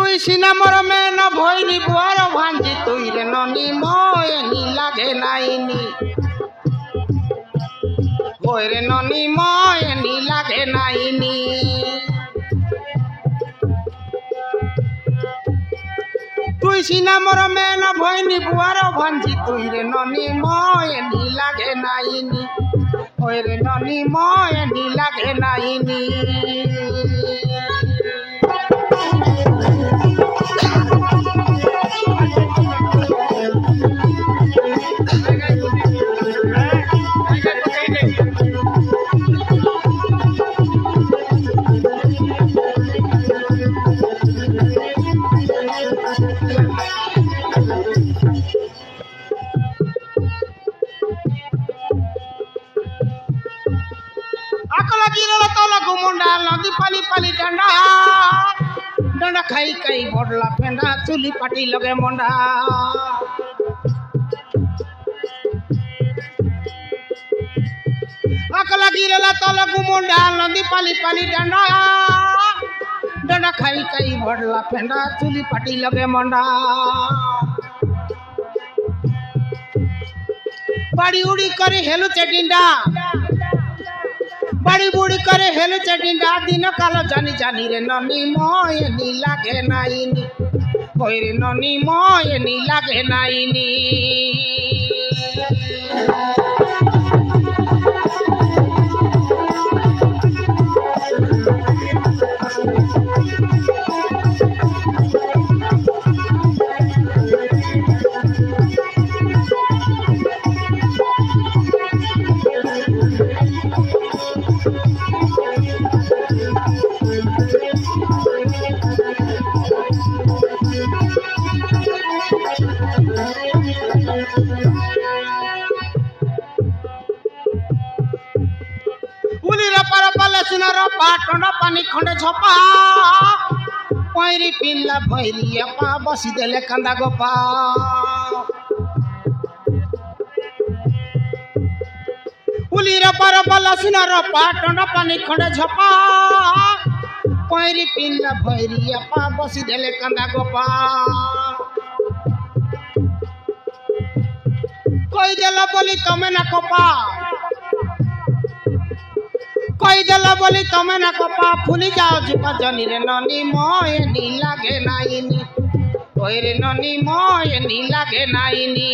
তুই সিনা মোর মেন ভইলি বড় ভাঞ্জি তুই রে ননি ময়নি লাগে নাইনি ওই রে ননি ময়নি লাগে নাইনি তুই সিনা মোর মেন ভইলি বড় ভাঞ্জি তুই রে ননি ময়নি লাগে নাইনি ওই রে ননি ময়নি লাগে নাইনি मुंडा नदी पाली पाली डंडा डंडा खाई खाई बड़ला फेंडा चुली पाटी लगे मुंडा अकला गिरला तला गुमुंडा नदी पाली पाली डंडा डंडा खाई खाई बड़ला फेंडा चुली पाटी लगे मुंडा बाड़ी उड़ी करे हेलु चटिंडा बड़ी बुड़ी करे हेलु चटिंडा दिन कालो जानी जानी रे ननी मयनी लागे नाइनी ओय रे ननी मयनी लागे नाइनी टंडा पानी खंडे छपा पैरी पिल्ला भैरी अपा बसी देले कंदा गोपा उली रे पर बला सुना रे टंडा पानी खंडे छपा पैरी पिल्ला भैरी अपा बसी देले कंदा गोपा कोई देला बोली तमे ना कोपा कोई देला बोली तमे ना कपा फुली जाओ जीपा जनी रे ननी मयनी लागे नाइनी ओय रे ननी मयनी लागे नाइनी